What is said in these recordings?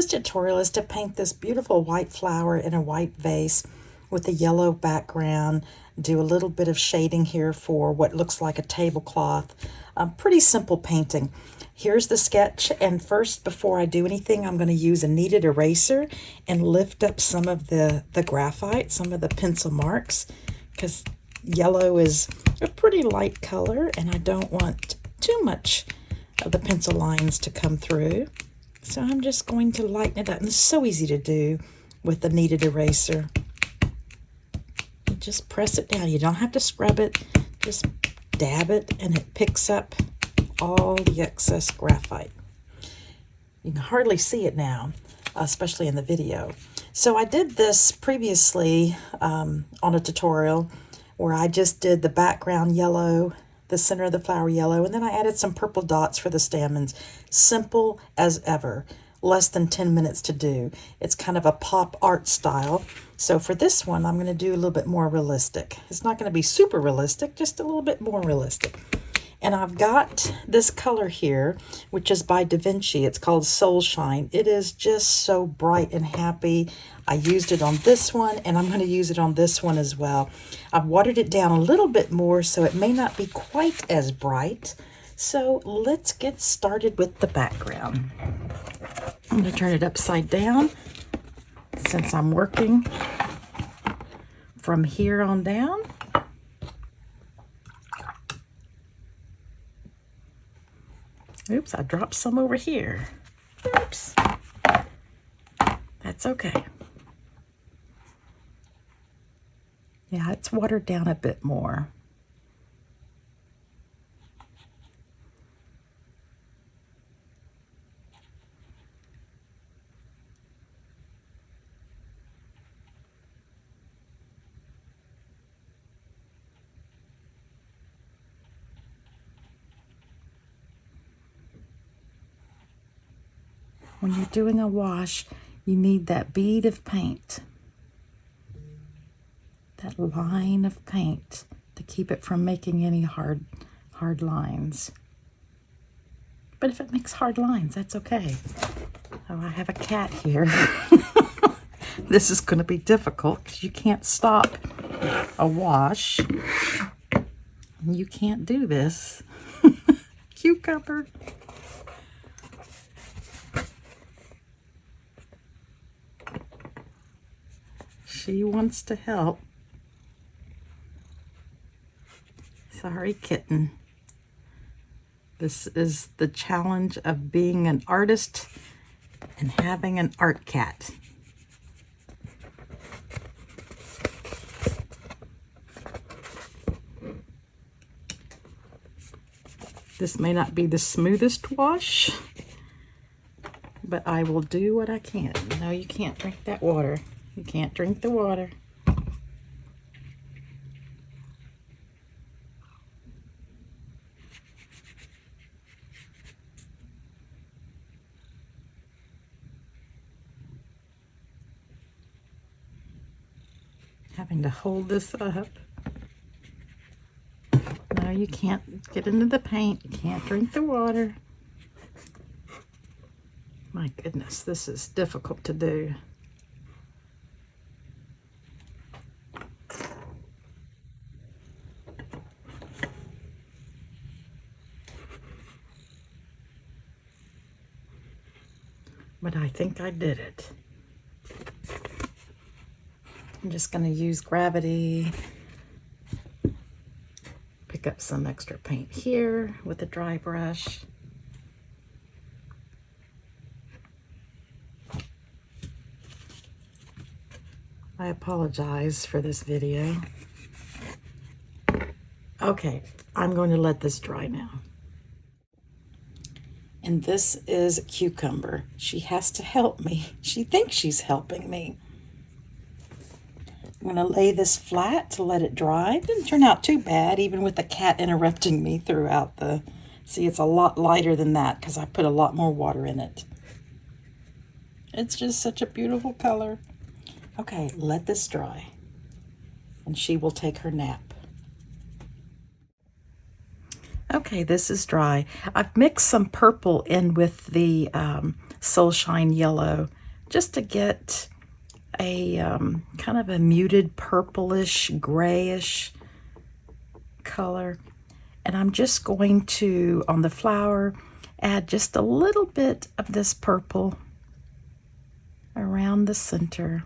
This tutorial is to paint this beautiful white flower in a white vase with a yellow background. Do a little bit of shading here for what looks like a tablecloth. Pretty simple painting. Here's the sketch, and first, before I do anything, I'm going to use a kneaded eraser and lift up some of the graphite, some of the pencil marks, because yellow is a pretty light color, and I don't want too much of the pencil lines to come through. So I'm just going to lighten it up. And it's so easy to do with the kneaded eraser. You just press it down. You don't have to scrub it. Just dab it, and it picks up all the excess graphite. You can hardly see it now, especially in the video. So I did this previously on a tutorial where I just did the background yellow, the center of the flower yellow, and then I added some purple dots for the stamens. Simple as ever. Less than 10 minutes to do. It's kind of a pop art style. So for this one, I'm going to do a little bit more realistic. It's not going to be super realistic, just a little bit more realistic. And I've got this color here, which is by Da Vinci. It's called Soul Shine. It is just so bright and happy. I used it on this one, and I'm going to use it on this one as well. I've watered it down a little bit more, so it may not be quite as bright. So let's get started with the background. I'm going to turn it upside down since I'm working from here on down. Oops, I dropped some over here. Oops. That's okay. Yeah, it's watered down a bit more. When you're doing a wash, you need that bead of paint, that line of paint to keep it from making any hard lines. But if it makes hard lines, that's okay. Oh, I have a cat here. This is going to be difficult because you can't stop a wash. You can't do this. Cucumber. She wants to help. Sorry, kitten. This is the challenge of being an artist and having an art cat. This may not be the smoothest wash, but I will do what I can. No, you can't drink that water. You can't drink the water. Having to hold this up. No, you can't get into the paint. You can't drink the water. My goodness, this is difficult to do. But I think I did it. I'm just going to use gravity. Pick up some extra paint here with a dry brush. I apologize for this video. Okay, I'm going to let this dry now. And this is Cucumber. She has to help me. She thinks she's helping me. I'm going to lay this flat to let it dry. It didn't turn out too bad, even with the cat interrupting me throughout the... See, it's a lot lighter than that because I put a lot more water in it. It's just such a beautiful color. Okay, let this dry. And she will take her nap. Okay, this is dry. I've mixed some purple in with the Soul Shine Yellow, just to get a kind of a muted purplish, grayish color. And I'm just going to, on the flower, add just a little bit of this purple around the center.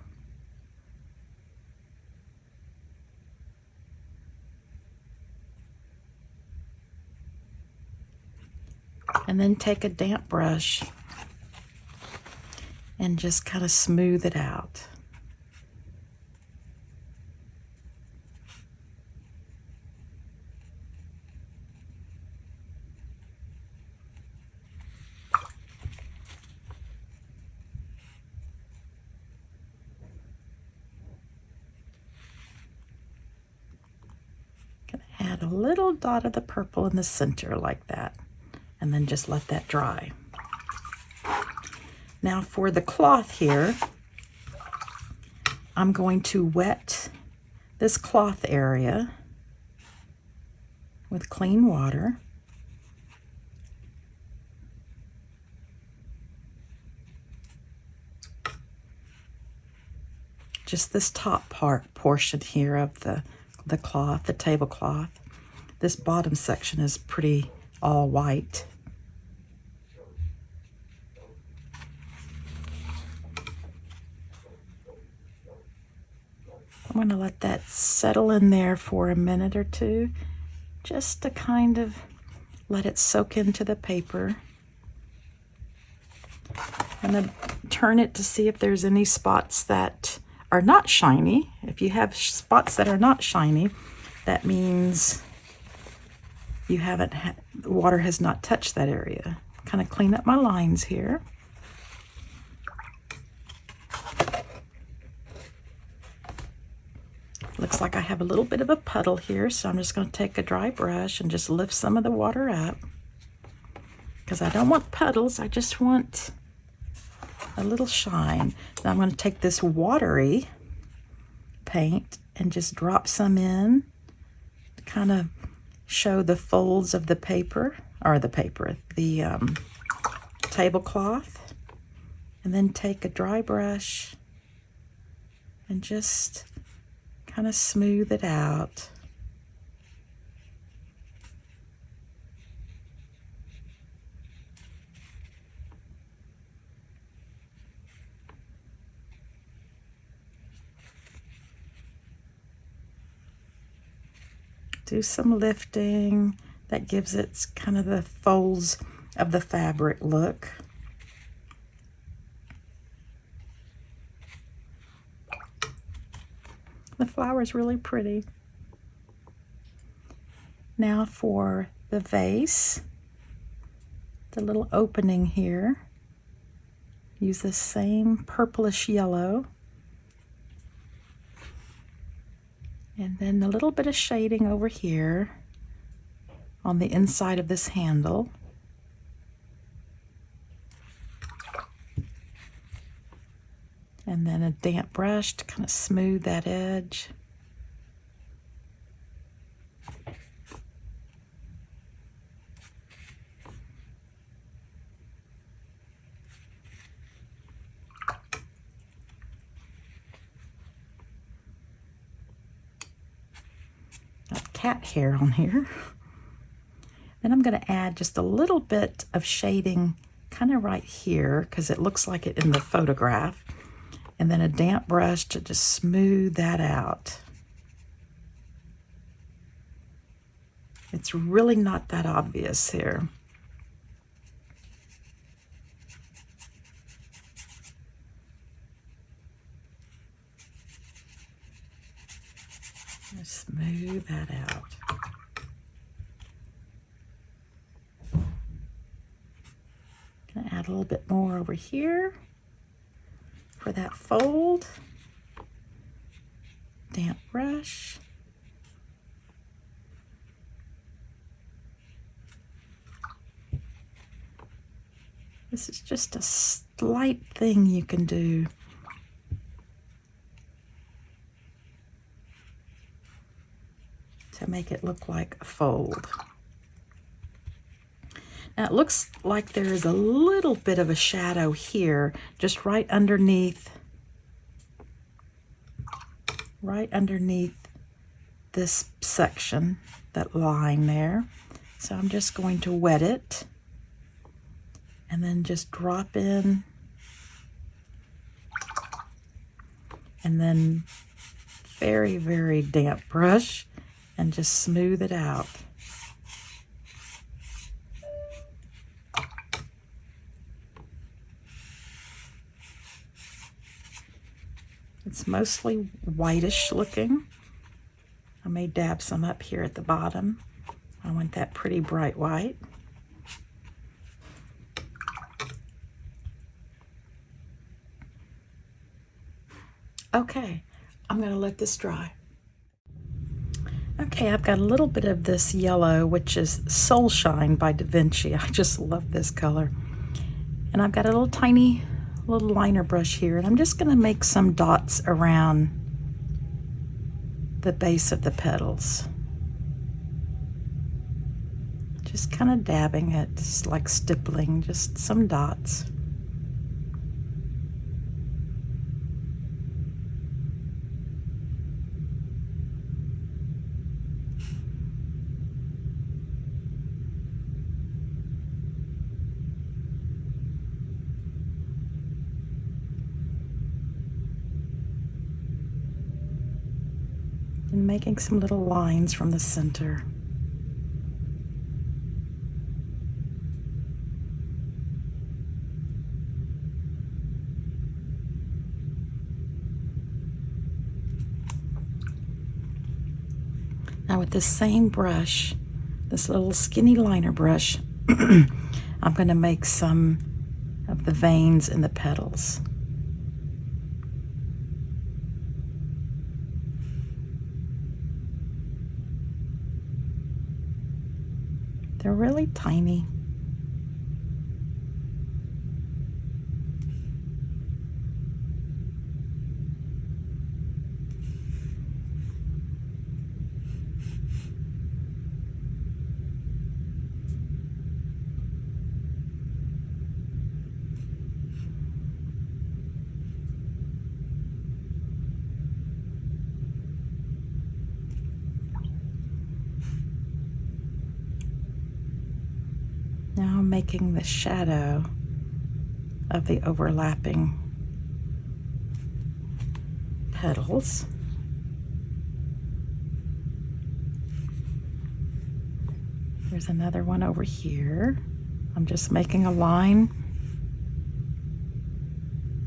And then take a damp brush and just kind of smooth it out. Add a little dot of the purple in the center like that, and then just let that dry. Now for the cloth here, I'm going to wet this cloth area with clean water. Just this top portion here of the cloth, the tablecloth. This bottom section is pretty all white. I'm going to let that settle in there for a minute or two, just to kind of let it soak into the paper. I'm going to turn it to see if there's any spots that are not shiny. If you have spots that are not shiny, that means you haven't the water has not touched that area. Kind of clean up my lines here. Looks like I have a little bit of a puddle here, so I'm just going to take a dry brush and just lift some of the water up, because I don't want puddles, I just want a little shine. Now I'm going to take this watery paint and just drop some in to kind of show the folds of the paper, or the tablecloth, and then take a dry brush and just kind of smooth it out. Do some lifting. That gives it kind of the folds of the fabric look. The flower is really pretty. Now for the vase, the little opening here, use the same purplish yellow. And then a little bit of shading over here on the inside of this handle. And then a damp brush to kind of smooth that edge. Got cat hair on here. Then I'm going to add just a little bit of shading kind of right here, because it looks like it in the photograph. And then a damp brush to just smooth that out. It's really not that obvious here. Just smooth that out. Gonna add a little bit more over here for that fold. Damp brush. This is just a slight thing you can do. To make it look like a fold. Now it looks like there is a little bit of a shadow here, just right underneath this section, that line there. So I'm just going to wet it and then just drop in, and then very, very damp brush and just smooth it out. It's mostly whitish looking. I may dab some up here at the bottom. I want that pretty bright white. Okay, I'm going to let this dry. Okay, I've got a little bit of this yellow, which is Soul Shine by Da Vinci. I just love this color. And I've got a little tiny little liner brush here, and I'm just going to make some dots around the base of the petals. Just kind of dabbing it, just like stippling, just some dots. And making some little lines from the center. Now with this same brush, this little skinny liner brush, I'm going to make some of the veins in the petals. They're really tiny. Now I'm making the shadow of the overlapping petals. There's another one over here. I'm just making a line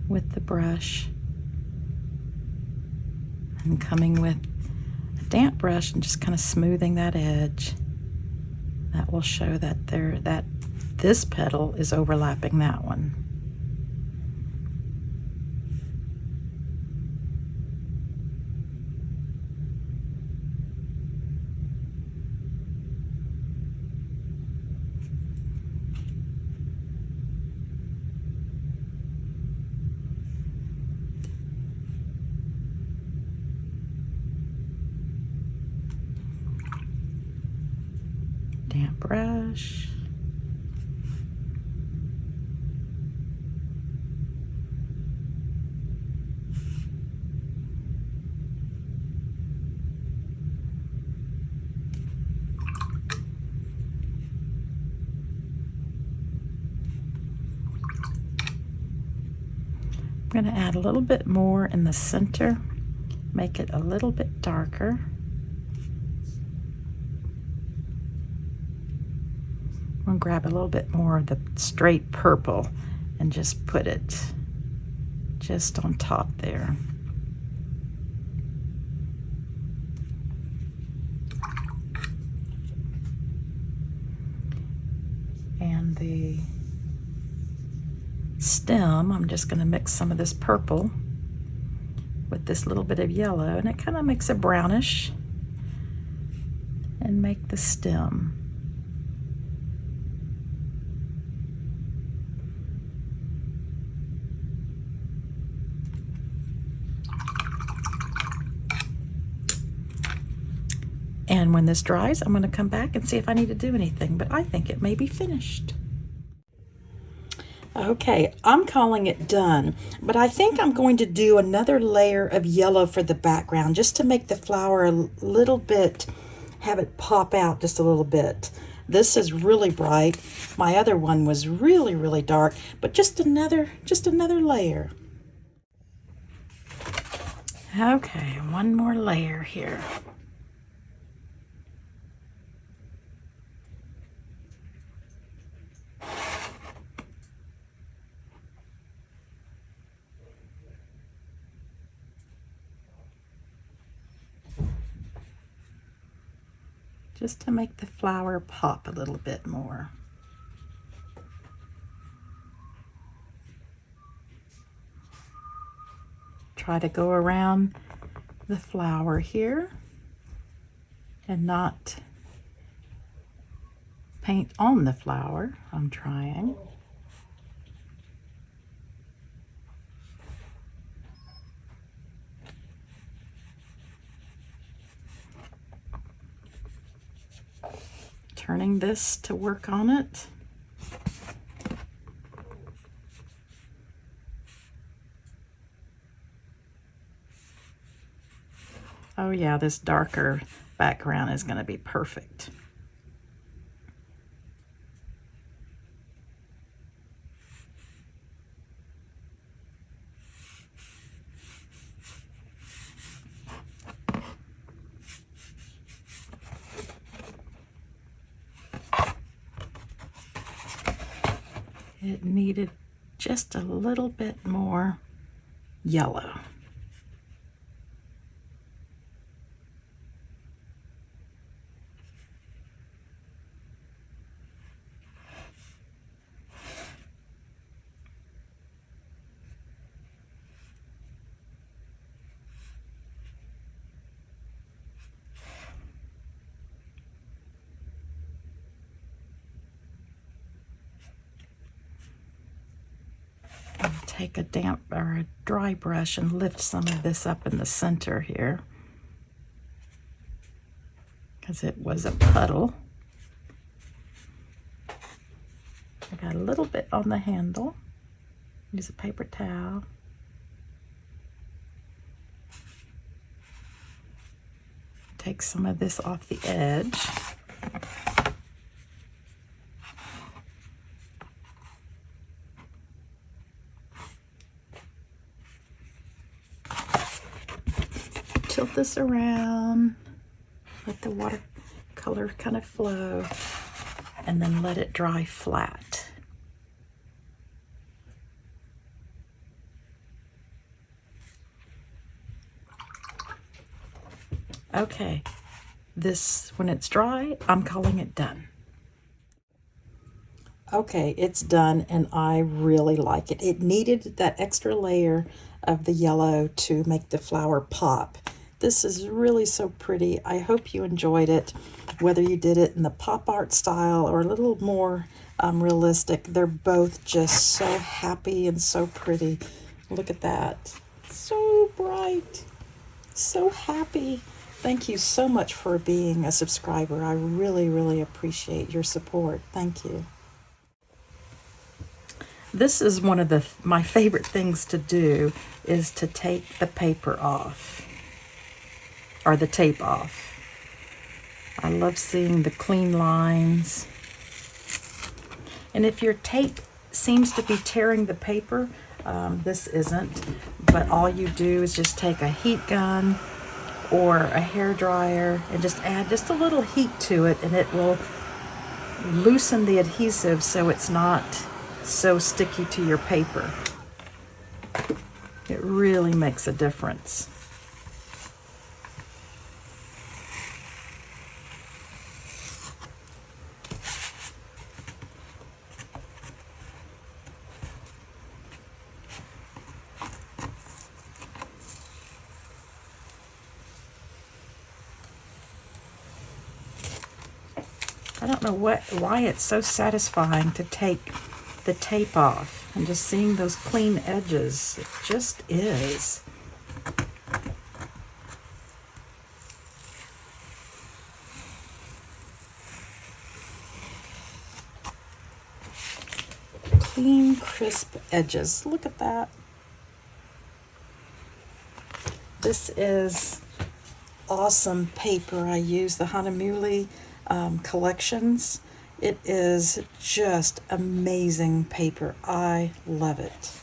with the brush and coming with a damp brush and just kind of smoothing that edge. That will show that this petal is overlapping that one. Damp brush. I'm going to add a little bit more in the center, make it a little bit darker. I'm going to grab a little bit more of the straight purple and just put it just on top there. And the stem, I'm just going to mix some of this purple with this little bit of yellow, and it kind of makes it brownish, and make the stem. And when this dries, I'm going to come back and see if I need to do anything, but I think it may be finished. Okay, I'm calling it done, but I think I'm going to do another layer of yellow for the background just to make the flower a little bit, have it pop out just a little bit. This is really bright. My other one was really, really dark, but just another layer. Okay, one more layer here. Just to make the flower pop a little bit more. Try to go around the flower here and not paint on the flower. I'm trying. Turning this to work on it. Oh yeah, this darker background is going to be perfect. It needed just a little bit more yellow. Take a damp or a dry brush and lift some of this up in the center here, because it was a puddle. I got a little bit on the handle. Use a paper towel. Take some of this off the edge. Tilt this around, let the watercolor kind of flow, and then let it dry flat. Okay, this, when it's dry, I'm calling it done. Okay, it's done and I really like it. It needed that extra layer of the yellow to make the flower pop. This is really so pretty. I hope you enjoyed it, whether you did it in the pop art style or a little more realistic. They're both just so happy and so pretty. Look at that. So bright, so happy. Thank you so much for being a subscriber. I really, really appreciate your support. Thank you. This is one of my favorite things to do, is to take the paper off, or the tape off. I love seeing the clean lines. And if your tape seems to be tearing the paper, this isn't, but all you do is just take a heat gun or a hair dryer and just add just a little heat to it, and it will loosen the adhesive so it's not so sticky to your paper. It really makes a difference. I don't know why it's so satisfying to take the tape off and just seeing those clean edges. It just is. clean, crisp edges. Look at that. This is awesome paper. I use the Hanamuli collections. It is just amazing paper. I love it.